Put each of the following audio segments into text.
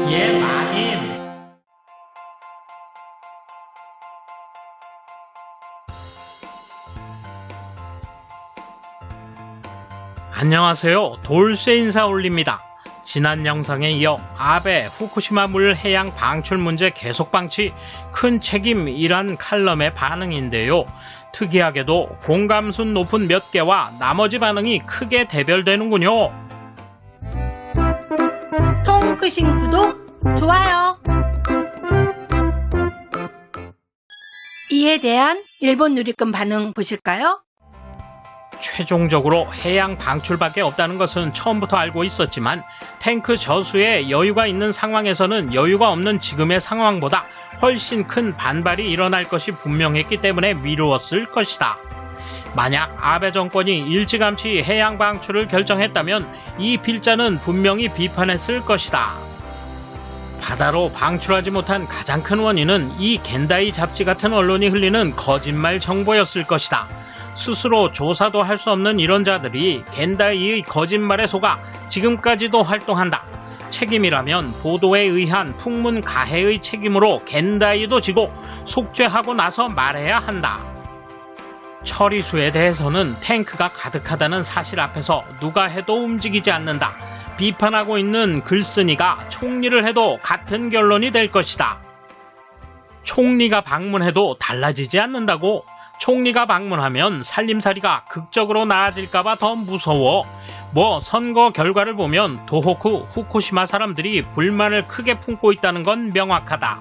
예, 마님. 안녕하세요. 돌쇠 인사 올립니다. 지난 영상에 이어 아베 후쿠시마 물 해양 방출 문제 계속 방치 큰 책임이란 칼럼의 반응인데요. 특이하게도 공감순 높은 몇 개와 나머지 반응이 크게 대별되는군요. 통 크신 구독, 좋아요. 이에 대한 일본 누리꾼 반응 보실까요? 최종적으로 해양 방출밖에 없다는 것은 처음부터 알고 있었지만 탱크 저수에 여유가 있는 상황에서는 여유가 없는 지금의 상황보다 훨씬 큰 반발이 일어날 것이 분명했기 때문에 미루었을 것이다. 만약 아베 정권이 일찌감치 해양 방출을 결정했다면 이 필자는 분명히 비판했을 것이다. 바다로 방출하지 못한 가장 큰 원인은 이 겐다이 잡지 같은 언론이 흘리는 거짓말 정보였을 것이다. 스스로 조사도 할 수 없는 이런 자들이 겐다이의 거짓말에 속아 지금까지도 활동한다. 책임이라면 보도에 의한 풍문 가해의 책임으로 겐다이도 지고 속죄하고 나서 말해야 한다. 처리수에 대해서는 탱크가 가득하다는 사실 앞에서 누가 해도 움직이지 않는다. 비판하고 있는 글쓴이가 총리를 해도 같은 결론이 될 것이다. 총리가 방문해도 달라지지 않는다고? 총리가 방문하면 살림살이가 극적으로 나아질까봐 더 무서워. 선거 결과를 보면 도호쿠, 후쿠시마 사람들이 불만을 크게 품고 있다는 건 명확하다.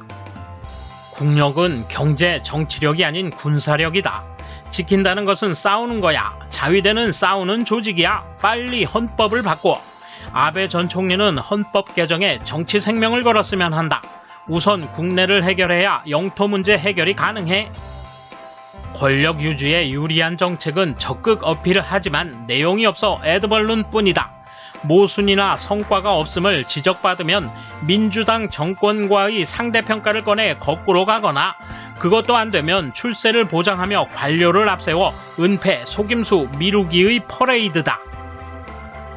국력은 경제, 정치력이 아닌 군사력이다. 지킨다는 것은 싸우는 거야. 자위대는 싸우는 조직이야. 빨리 헌법을 바꿔. 아베 전 총리는 헌법 개정에 정치 생명을 걸었으면 한다. 우선 국내를 해결해야 영토 문제 해결이 가능해. 권력 유지에 유리한 정책은 적극 어필을 하지만 내용이 없어 애드벌룬 뿐이다. 모순이나 성과가 없음을 지적받으면 민주당 정권과의 상대평가를 꺼내 거꾸로 가거나 그것도 안 되면 출세를 보장하며 관료를 앞세워 은폐, 속임수, 미루기의 퍼레이드다.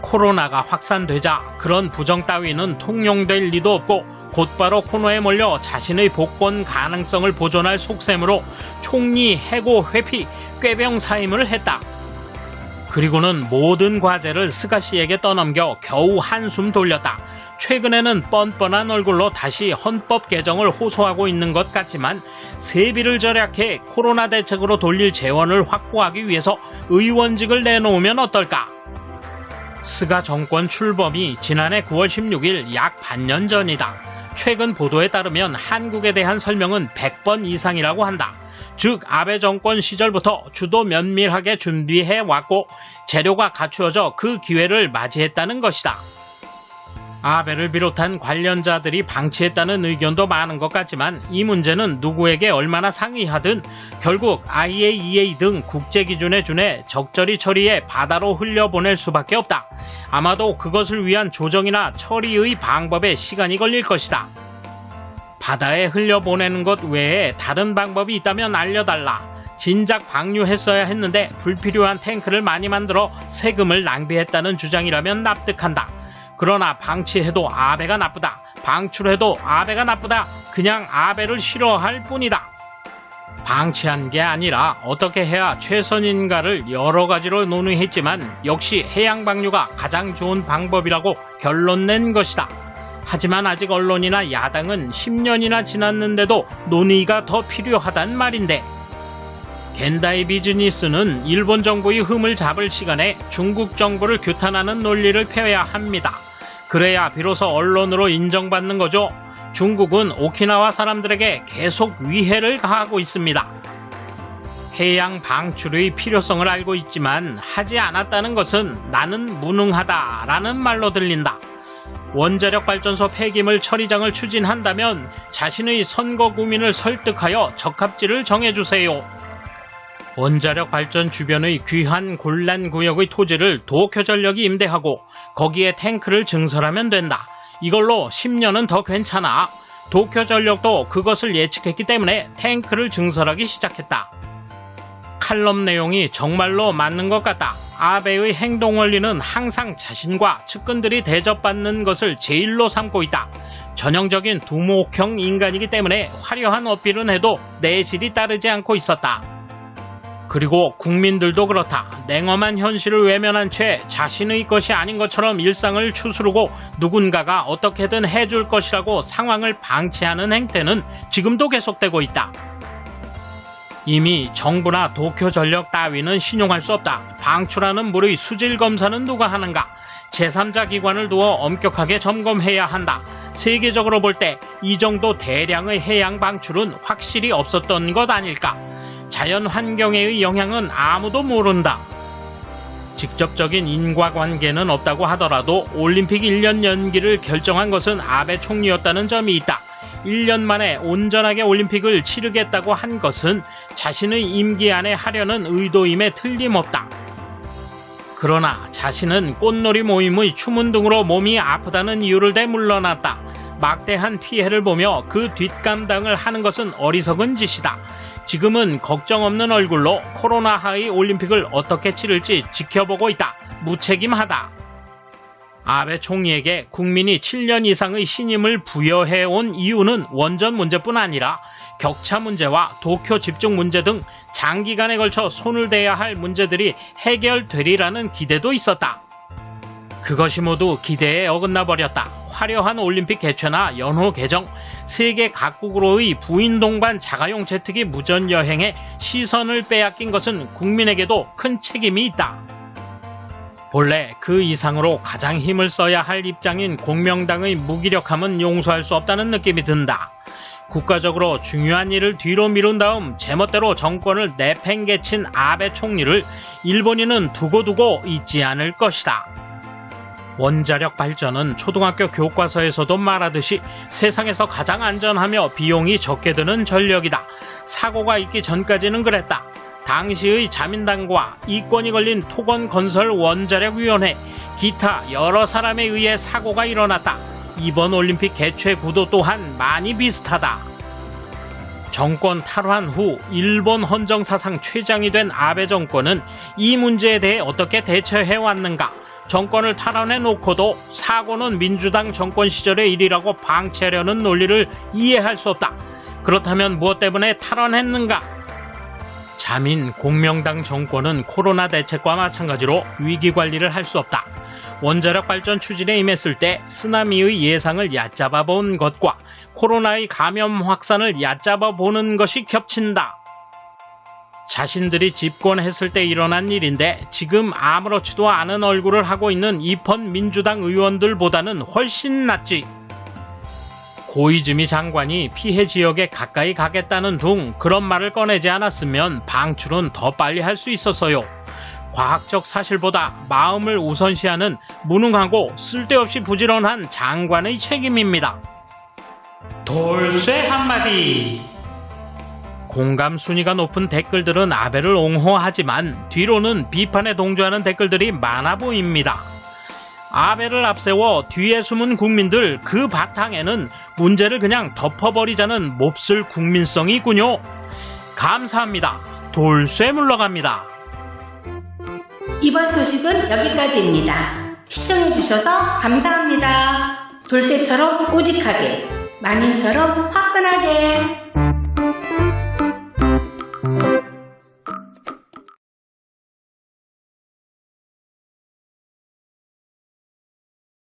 코로나가 확산되자 그런 부정 따위는 통용될 리도 없고 곧바로 코너에 몰려 자신의 복권 가능성을 보존할 속셈으로 총리 해고 회피, 꾀병 사임을 했다. 그리고는 모든 과제를 스가 씨에게 떠넘겨 겨우 한숨 돌렸다. 최근에는 뻔뻔한 얼굴로 다시 헌법 개정을 호소하고 있는 것 같지만 세비를 절약해 코로나 대책으로 돌릴 재원을 확보하기 위해서 의원직을 내놓으면 어떨까? 스가 정권 출범이 지난해 9월 16일 약 반년 전이다. 최근 보도에 따르면 한국에 대한 설명은 100번 이상이라고 한다. 즉 아베 정권 시절부터 주도 면밀하게 준비해왔고 재료가 갖추어져 그 기회를 맞이했다는 것이다. 아베를 비롯한 관련자들이 방치했다는 의견도 많은 것 같지만 이 문제는 누구에게 얼마나 상의하든 결국 IAEA 등 국제기준에 준해 적절히 처리해 바다로 흘려보낼 수밖에 없다. 아마도 그것을 위한 조정이나 처리의 방법에 시간이 걸릴 것이다. 바다에 흘려보내는 것 외에 다른 방법이 있다면 알려달라. 진작 방류했어야 했는데 불필요한 탱크를 많이 만들어 세금을 낭비했다는 주장이라면 납득한다. 그러나 방치해도 아베가 나쁘다. 방출해도 아베가 나쁘다. 그냥 아베를 싫어할 뿐이다. 방치한 게 아니라 어떻게 해야 최선인가를 여러 가지로 논의했지만 역시 해양 방류가 가장 좋은 방법이라고 결론 낸 것이다. 하지만 아직 언론이나 야당은 10년이나 지났는데도 논의가 더 필요하단 말인데 겐다이 비즈니스는 일본 정부의 흠을 잡을 시간에 중국 정부를 규탄하는 논리를 펴야 합니다. 그래야 비로소 언론으로 인정받는 거죠. 중국은 오키나와 사람들에게 계속 위해를 가하고 있습니다. 해양 방출의 필요성을 알고 있지만 하지 않았다는 것은 나는 무능하다라는 말로 들린다. 원자력 발전소 폐기물 처리장을 추진한다면 자신의 선거 구민을 설득하여 적합지를 정해주세요. 원자력 발전 주변의 귀한 곤란구역의 토지를 도쿄전력이 임대하고 거기에 탱크를 증설하면 된다. 이걸로 10년은 더 괜찮아. 도쿄전력도 그것을 예측했기 때문에 탱크를 증설하기 시작했다. 칼럼 내용이 정말로 맞는 것 같다. 아베의 행동 원리는 항상 자신과 측근들이 대접받는 것을 제일로 삼고 있다. 전형적인 두목형 인간이기 때문에 화려한 어필은 해도 내실이 따르지 않고 있었다. 그리고 국민들도 그렇다. 냉엄한 현실을 외면한 채 자신의 것이 아닌 것처럼 일상을 추스르고 누군가가 어떻게든 해줄 것이라고 상황을 방치하는 행태는 지금도 계속되고 있다. 이미 정부나 도쿄전력 따위는 신용할 수 없다. 방출하는 물의 수질 검사는 누가 하는가? 제3자 기관을 두어 엄격하게 점검해야 한다. 세계적으로 볼 때 이 정도 대량의 해양 방출은 확실히 없었던 것 아닐까? 자연 환경에의 영향은 아무도 모른다. 직접적인 인과관계는 없다고 하더라도 올림픽 1년 연기를 결정한 것은 아베 총리였다는 점이 있다. 1년 만에 온전하게 올림픽을 치르겠다고 한 것은 자신의 임기 안에 하려는 의도임에 틀림없다. 그러나 자신은 꽃놀이 모임의 추문 등으로 몸이 아프다는 이유를 대 물러났다. 막대한 피해를 보며 그 뒷감당을 하는 것은 어리석은 짓이다. 지금은 걱정 없는 얼굴로 코로나 하의 올림픽을 어떻게 치를지 지켜보고 있다. 무책임하다. 아베 총리에게 국민이 7년 이상의 신임을 부여해온 이유는 원전 문제뿐 아니라 격차 문제와 도쿄 집중 문제 등 장기간에 걸쳐 손을 대야 할 문제들이 해결되리라는 기대도 있었다. 그것이 모두 기대에 어긋나 버렸다. 화려한 올림픽 개최나 연호 개정, 세계 각국으로의 부인 동반 자가용 제트기 무전 여행에 시선을 빼앗긴 것은 국민에게도 큰 책임이 있다. 본래 그 이상으로 가장 힘을 써야 할 입장인 공명당의 무기력함은 용서할 수 없다는 느낌이 든다. 국가적으로 중요한 일을 뒤로 미룬 다음 제멋대로 정권을 내팽개친 아베 총리를 일본인은 두고두고 잊지 않을 것이다. 원자력 발전은 초등학교 교과서에서도 말하듯이 세상에서 가장 안전하며 비용이 적게 드는 전력이다. 사고가 있기 전까지는 그랬다. 당시의 자민당과 이권이 걸린 토건건설 원자력위원회, 기타 여러 사람에 의해 사고가 일어났다. 이번 올림픽 개최 구도 또한 많이 비슷하다. 정권 탈환 후 일본 헌정사상 최장이 된 아베 정권은 이 문제에 대해 어떻게 대처해왔는가? 정권을 탈환해놓고도 사고는 민주당 정권 시절의 일이라고 방치하려는 논리를 이해할 수 없다. 그렇다면 무엇 때문에 탈환했는가? 자민 공명당 정권은 코로나 대책과 마찬가지로 위기관리를 할 수 없다. 원자력 발전 추진에 임했을 때 쓰나미의 예상을 얕잡아 본 것과 코로나의 감염 확산을 얕잡아 보는 것이 겹친다. 자신들이 집권했을 때 일어난 일인데 지금 아무렇지도 않은 얼굴을 하고 있는 입헌 민주당 의원들보다는 훨씬 낫지. 고이즈미 장관이 피해 지역에 가까이 가겠다는 둥 그런 말을 꺼내지 않았으면 방출은 더 빨리 할 수 있었어요. 과학적 사실보다 마음을 우선시하는 무능하고 쓸데없이 부지런한 장관의 책임입니다. 돌쇠 한마디. 공감 순위가 높은 댓글들은 아베를 옹호하지만 뒤로는 비판에 동조하는 댓글들이 많아 보입니다. 아베를 앞세워 뒤에 숨은 국민들 그 바탕에는 문제를 그냥 덮어버리자는 몹쓸 국민성이 있군요. 감사합니다. 돌쇠 물러갑니다. 이번 소식은 여기까지입니다. 시청해주셔서 감사합니다. 돌쇠처럼 오직하게, 마님처럼 화끈하게.